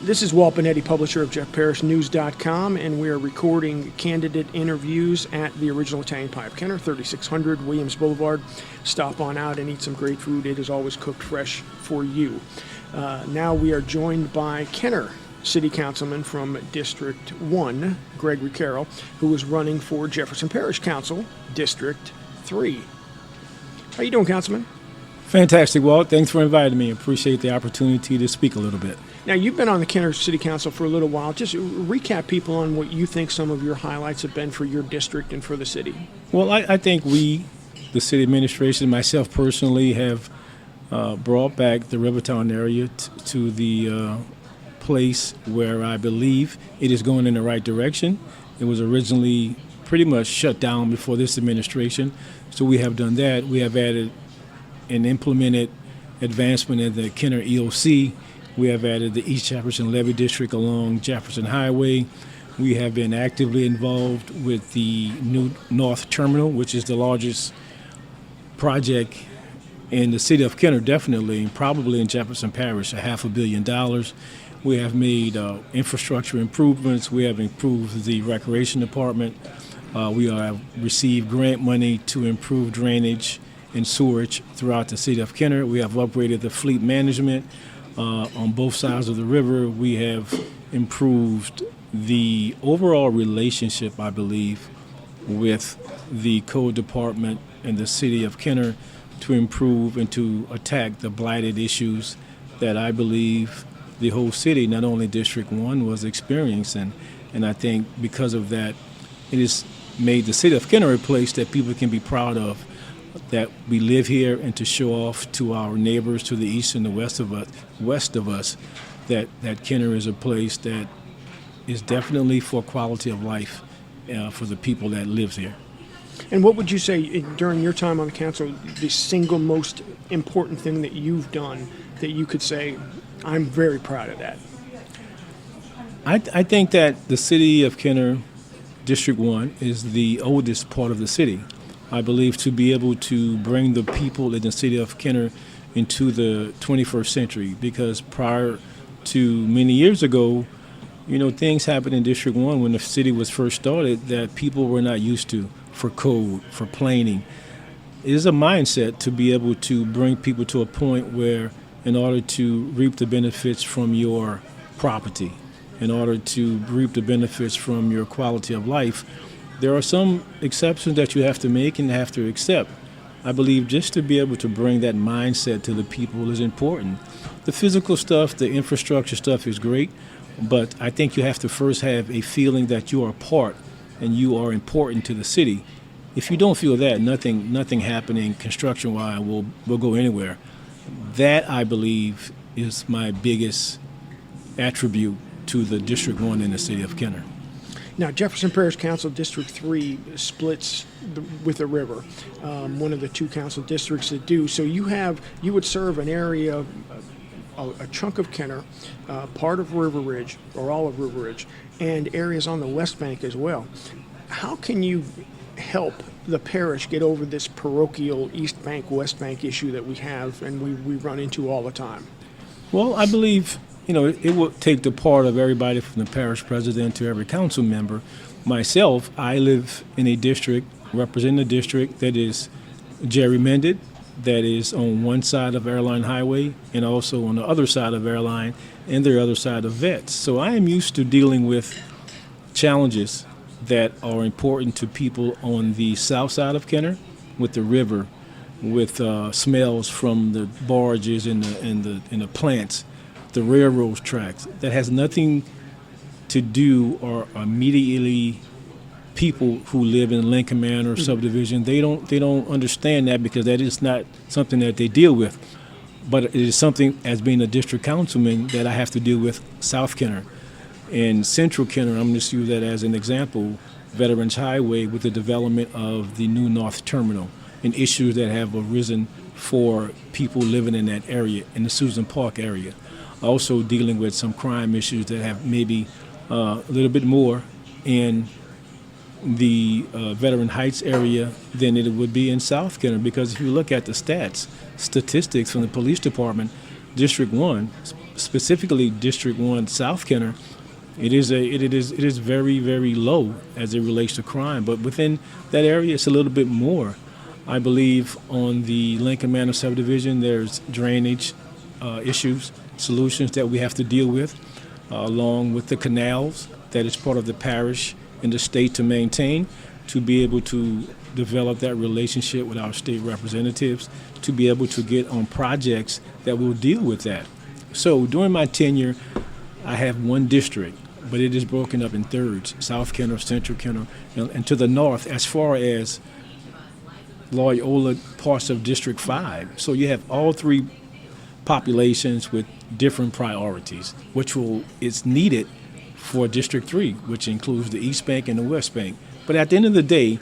This is Walt Benetti, publisher of JeffParrishNews.com, and we are recording candidate interviews at the original Italian Pie of Kenner, 3600 Williams Boulevard. Stop on out and eat some great food. It is always cooked fresh for you. Now we are joined by Kenner City Councilman from District 1, Gregory Carroll, who is running for Jefferson Parish Council, District 3. How you doing, Councilman? Fantastic, Walt. Thanks for inviting me. Appreciate the opportunity to speak a little bit. Now, you've been on the Kenner City Council for a little while. Just recap people on what you think some of your highlights have been for your district and for the city. Well, I think we, the city administration, myself personally, have brought back the Rivertown area to the place where I believe it is going in the right direction. It was originally pretty much shut down before this administration, so we have done that. We have added and implemented advancement in the Kenner EOC. We have added the East Jefferson Levee District along Jefferson Highway. We have been actively involved with the new North Terminal, which is the largest project in the city of Kenner, definitely, and probably in Jefferson Parish, $500 million. We have made infrastructure improvements. We have improved the recreation department. We have received grant money to improve drainage and sewerage throughout the city of Kenner. We have upgraded the fleet management on both sides of the river. We have improved the overall relationship, I believe, with the code department and the city of Kenner to improve and to attack the blighted issues that I believe the whole city, not only District 1, was experiencing. And I think because of that, it has made the city of Kenner a place that people can be proud of, that we live here, and to show off to our neighbors to the east and the west of us that Kenner is a place that is definitely for quality of life for the people that live here. And what would you say during your time on the council, the single most important thing that you've done that you could say, I'm very proud of that? I think that the city of Kenner, District 1, is the oldest part of the city. I believe to be able to bring the people in the city of Kenner into the 21st century, because prior to many years ago, things happened in District 1 when the city was first started that people were not used to for code, for planning. It is a mindset to be able to bring people to a point where, in order to reap the benefits from your property, in order to reap the benefits from your quality of life, there are some exceptions that you have to make and have to accept. I believe just to be able to bring that mindset to the people is important. The physical stuff, the infrastructure stuff is great, but I think you have to first have a feeling that you are a part and you are important to the city. If you don't feel that, nothing happening construction-wise will go anywhere. That, I believe, is my biggest attribute to the District 1 in the city of Kenner. Now, Jefferson Parish Council District 3 splits with the river, one of the two council districts that do. So you would serve an area, a chunk of Kenner, part of River Ridge, or all of River Ridge, and areas on the West Bank as well. How can you help the parish get over this parochial East Bank, West Bank issue that we have and we run into all the time? Well, I believe it will take the part of everybody from the parish president to every council member. Myself, I live in a district, represent a district that is gerrymandered, that is on one side of Airline Highway and also on the other side of Airline and the other side of Vets. So I am used to dealing with challenges that are important to people on the south side of Kenner, with the river, with smells from the barges and the plants, the railroad tracks. That has nothing to do or immediately people who live in Lincoln Manor subdivision. They don't understand that because that is not something that they deal with. But it is something, as being a district councilman, that I have to deal with South Kenner. In Central Kenner, I'm just use that as an example, Veterans Highway with the development of the new North Terminal and issues that have arisen for people living in that area, in the Susan Park area. Also dealing with some crime issues that have maybe a little bit more in the Veteran Heights area than it would be in South Kenner, because if you look at the statistics from the police department, District 1 specifically District 1 South Kenner, it is very, very low as it relates to crime. But within that area, it's a little bit more. I believe on the Lincoln Manor subdivision, there's drainage issues, solutions that we have to deal with, along with the canals that is part of the parish and the state to maintain, to be able to develop that relationship with our state representatives, to be able to get on projects that will deal with that. So during my tenure, I have one district, but it is broken up in thirds: South Kenner, Central Kenner, and to the north, as far as Loyola, parts of District 5. So you have all three populations with different priorities, which is needed for District 3, which includes the East Bank and the West Bank. But at the end of the day,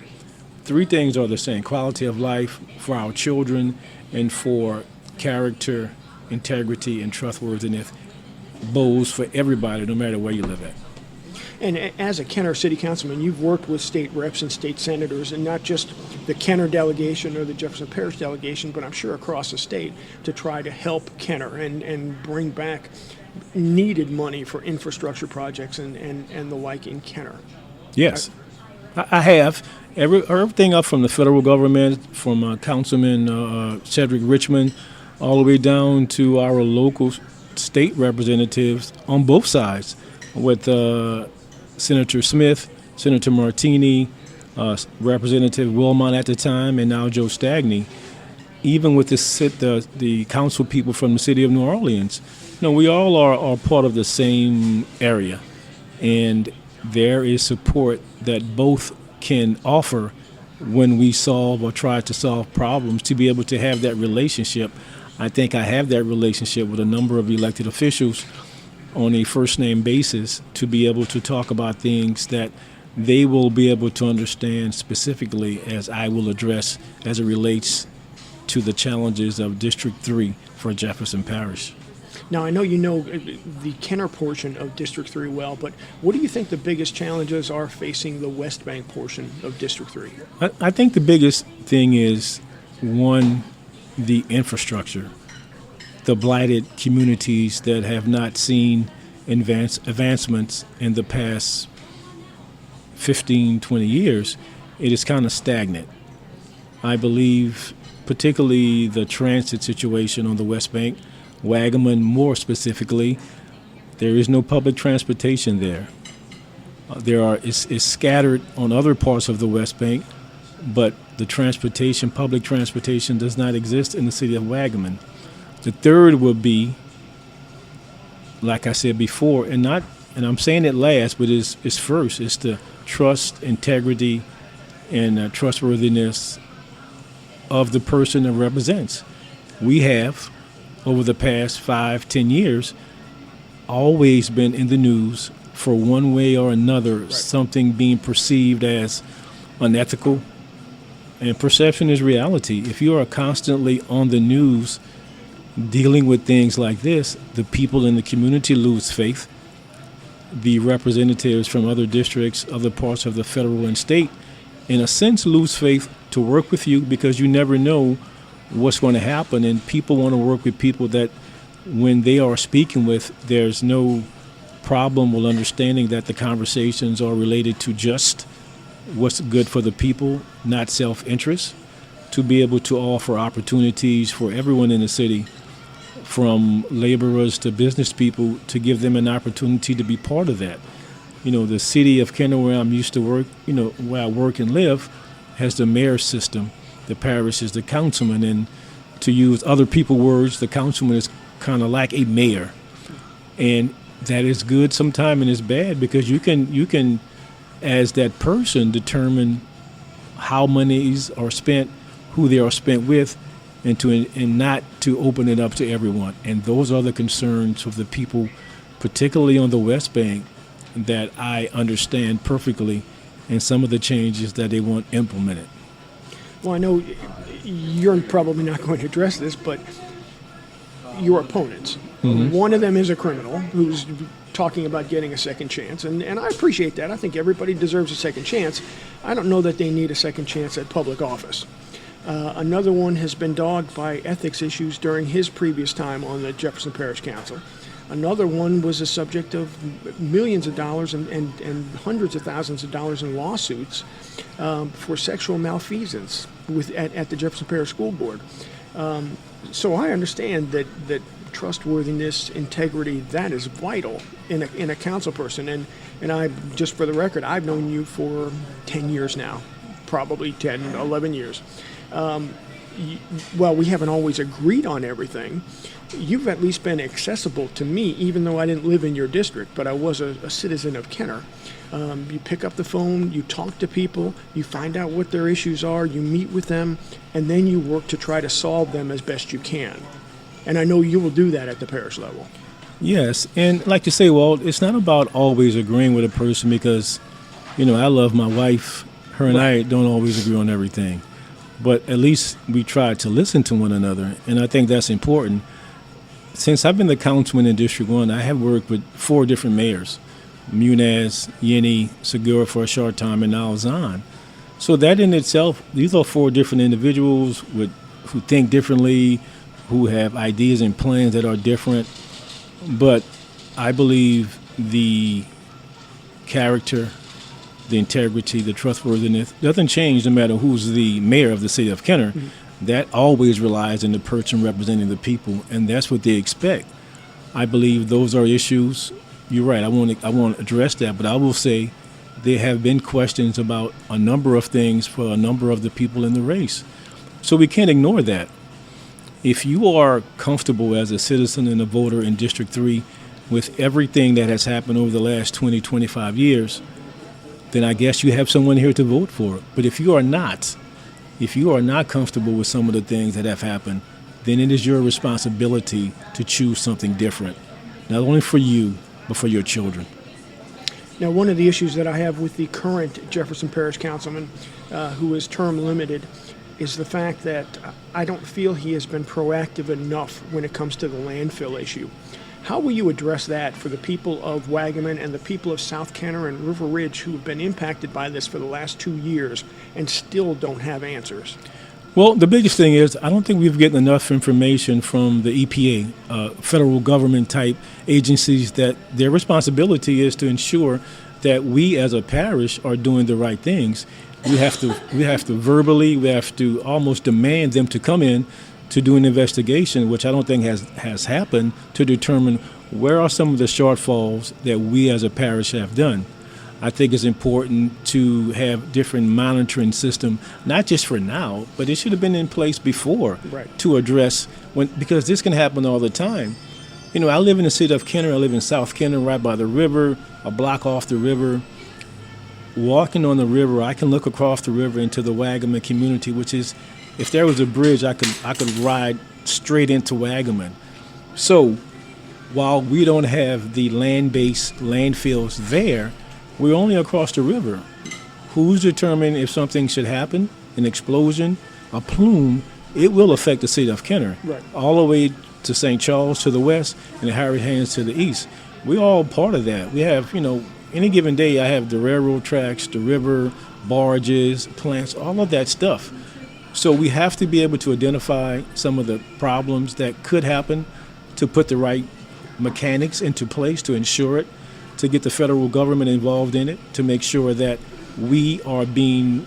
three things are the same: quality of life for our children and for character, integrity, and trustworthiness. Bows for everybody, no matter where you live at. And as a Kenner City Councilman, you've worked with state reps and state senators, and not just the Kenner delegation or the Jefferson Parish delegation, but I'm sure across the state, to try to help Kenner and bring back needed money for infrastructure projects and the like in Kenner. Yes, I have. Everything up from the federal government, from Councilman Cedric Richmond, all the way down to our local state representatives on both sides, with Senator Smith, Senator Martini, Representative Wilmot at the time, and now Joe Stagney. Even with the council people from the city of New Orleans, we all are part of the same area, and there is support that both can offer when we solve or try to solve problems, to be able to have that relationship. I think I have that relationship with a number of elected officials on a first-name basis, to be able to talk about things that they will be able to understand specifically, as I will address as it relates to the challenges of District 3 for Jefferson Parish. Now, I know you know the Kenner portion of District 3 well, but what do you think the biggest challenges are facing the West Bank portion of District 3? I think the biggest thing is, one, the infrastructure. The blighted communities that have not seen advancements in the past 15, 20 years, it is kind of stagnant. I believe particularly the transit situation on the West Bank, Wagaman more specifically, there is no public transportation there. It's scattered on other parts of the West Bank, but the public transportation does not exist in the city of Wagaman. The third will be, like I said before, and I'm saying it last, but it's first. It's the trust, integrity, and trustworthiness of the person that represents. We have, over the past 5-10 years, always been in the news for one way or another, right, something being perceived as unethical, and perception is reality. If you are constantly on the news dealing with things like this, the people in the community lose faith. The representatives from other districts, other parts of the federal and state, in a sense, lose faith to work with you, because you never know what's going to happen. And people want to work with people that, when they are speaking with, there's no problem with understanding that the conversations are related to just what's good for the people, not self-interest, to be able to offer opportunities for everyone in the city, from laborers to business people, to give them an opportunity to be part of that. The city of Kenner, where I'm used to work, where I work and live, has the mayor system. The parish is the councilman, and to use other people's words, the councilman is kind of like a mayor. And that is good sometimes, and it's bad, because you can, as that person, determine how monies are spent, who they are spent with, and not to open it up to everyone. And those are the concerns of the people, particularly on the West Bank, that I understand perfectly, and some of the changes that they want implemented. Well, I know you're probably not going to address this, but your opponents, one of them is a criminal who's talking about getting a second chance, and I appreciate that. I think everybody deserves a second chance. I don't know that they need a second chance at public office. Another one has been dogged by ethics issues during his previous time on the Jefferson Parish Council. Another one was a subject of millions of dollars and hundreds of thousands of dollars in lawsuits for sexual malfeasance at the Jefferson Parish School Board. So I understand that trustworthiness, integrity, that is vital in a council person. And I, just for the record, I've known you for 10 years now, probably 10, 11 years. Well, we haven't always agreed on everything. You've at least been accessible to me, even though I didn't live in your district, but I was a citizen of Kenner. You pick up the phone, you talk to people, you find out what their issues are, you meet with them, and then you work to try to solve them as best you can. And I know you will do that at the parish level. Yes, and like you say, Walt, it's not about always agreeing with a person because, I love my wife. Her and I don't always agree on everything. But at least we try to listen to one another, and I think that's important. Since I've been the councilman in District 1, I have worked with 4 different mayors, Munez, Yenny, Segura for a short time, and now Zahn. So that in itself, these are 4 different individuals who think differently, who have ideas and plans that are different. But I believe the character, the integrity, the trustworthiness doesn't change no matter who's the mayor of the city of Kenner. Mm-hmm. That always relies on the person representing the people, and that's what they expect. I believe those are issues. You're right. I won't address that, but I will say there have been questions about a number of things for a number of the people in the race. So we can't ignore that. If you are comfortable as a citizen and a voter in District 3 with everything that has happened over the last 20, 25 years, then I guess you have someone here to vote for. But if you are not comfortable with some of the things that have happened, then it is your responsibility to choose something different, not only for you, but for your children. Now, one of the issues that I have with the current Jefferson Parish Councilman, who is term limited, is the fact that I don't feel he has been proactive enough when it comes to the landfill issue. How will you address that for the people of Wagaman and the people of South Kenner and River Ridge who have been impacted by this for the last 2 years and still don't have answers? Well, the biggest thing is I don't think we've gotten enough information from the EPA, federal government type agencies, that their responsibility is to ensure that we as a parish are doing the right things. We have to verbally, we have to almost demand them to come in to do an investigation, which I don't think has happened, to determine where are some of the shortfalls that we as a parish have done. I think it's important to have different monitoring system, not just for now, but it should have been in place before. Right. To address because this can happen all the time. I live in the city of Kenner. I live in South Kenner, right by the river, a block off the river. Walking on the river, I can look across the river into the Wagaman community, which is, if there was a bridge, I could ride straight into Wagaman. So while we don't have the land-based landfills there, we're only across the river. Who's determining if something should happen, an explosion, a plume? It will affect the city of Kenner, right, all the way to St. Charles to the west and Harry Hands to the east. We're all part of that. We have, any given day I have the railroad tracks, the river, barges, plants, all of that stuff. So we have to be able to identify some of the problems that could happen, to put the right mechanics into place to ensure it, to get the federal government involved in it, to make sure that we are being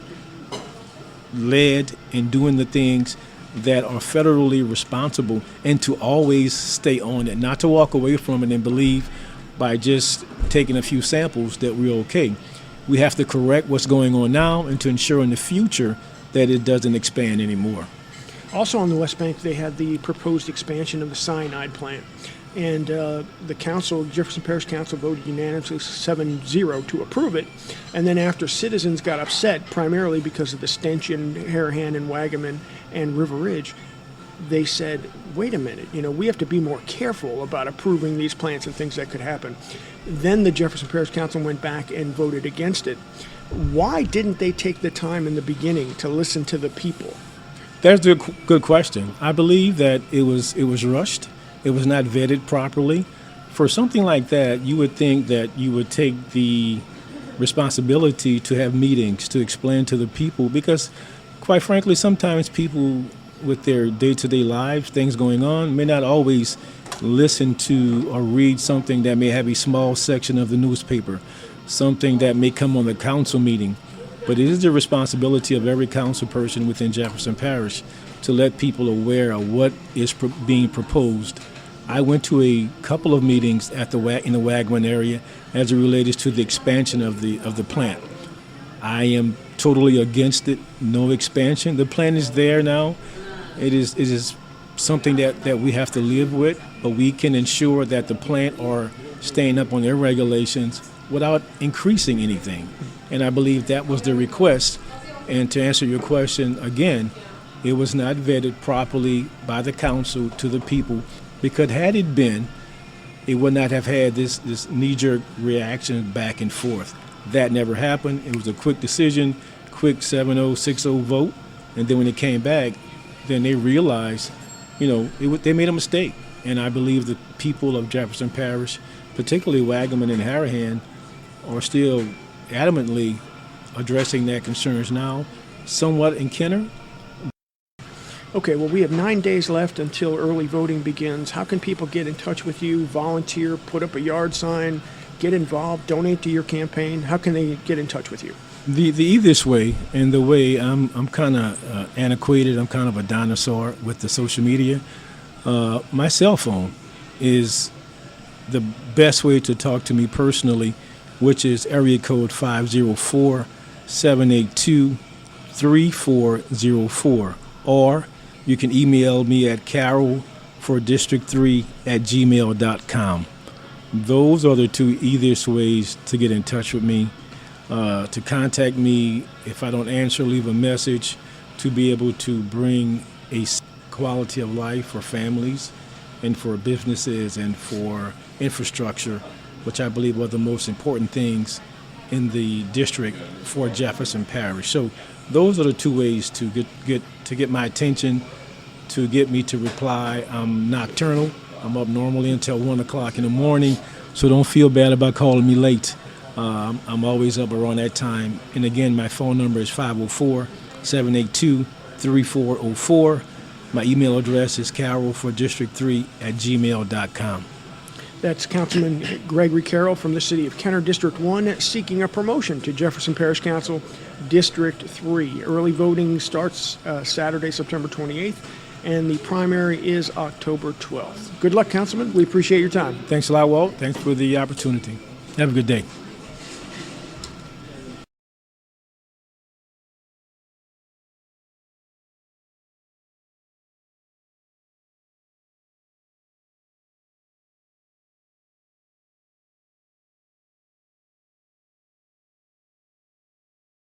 led in doing the things that are federally responsible, and to always stay on it, not to walk away from it and believe by just taking a few samples that we're okay. We have to correct what's going on now and to ensure in the future that it doesn't expand anymore. Also on the West Bank, they had the proposed expansion of the cyanide plant. And the council, Jefferson Parish Council, voted unanimously 7-0 to approve it. And then after citizens got upset, primarily because of the stench in Harahan and Wagaman and River Ridge, they said, wait a minute, we have to be more careful about approving these plants and things that could happen. Then the Jefferson Parish Council went back and voted against it. Why didn't they take the time in the beginning to listen to the people? That's a good question. I believe that it was rushed. It was not vetted properly. For something like that, you would think that you would take the responsibility to have meetings to explain to the people, because quite frankly, sometimes people with their day-to-day lives, things going on, may not always listen to or read something that may have a small section of the newspaper, something that may come on the council meeting. But it is the responsibility of every council person within Jefferson Parish to let people aware of what is being proposed. I went to a couple of meetings in the Wagman area as it related to the expansion of the plant. I am totally against it. No expansion. The plant is there now. It is something that we have to live with, but we can ensure that the plant are staying up on their regulations without increasing anything. And I believe that was the request. And to answer your question again, it was not vetted properly by the council to the people, because had it been, it would not have had this knee-jerk reaction back and forth. That never happened. It was a quick decision, quick 7-0, 6-0 vote. And then when it came back, then they realized, they made a mistake. And I believe the people of Jefferson Parish, particularly Waggaman and Harahan, are still adamantly addressing their concerns now, somewhat in Kenner. Okay, well, we have 9 days left until early voting begins. How can people get in touch with you, volunteer, put up a yard sign, get involved, donate to your campaign? How can they get in touch with you? The easiest way, and the way I'm kind of antiquated, I'm kind of a dinosaur with the social media. My cell phone is the best way to talk to me personally, which is area code 504-782-3404. Or you can email me at carroll4district3@gmail.com. Those are the two easiest ways to get in touch with me. To contact me, if I don't answer, leave a message, to be able to bring a quality of life for families and for businesses and for infrastructure, which I believe are the most important things in the district for Jefferson Parish. So those are the two ways to get my attention, to get me to reply. I'm nocturnal. I'm up normally until 1 o'clock in the morning, so don't feel bad about calling me late. I'm always up around that time. And again, my phone number is 504-782-3404. My email address is carroll4district3@gmail.com. That's Councilman Gregory Carroll from the city of Kenner, District 1, seeking a promotion to Jefferson Parish Council, District 3. Early voting starts Saturday, September 28th, and the primary is October 12th. Good luck, Councilman. We appreciate your time. Thanks a lot, Walt. Thanks for the opportunity. Have a good day.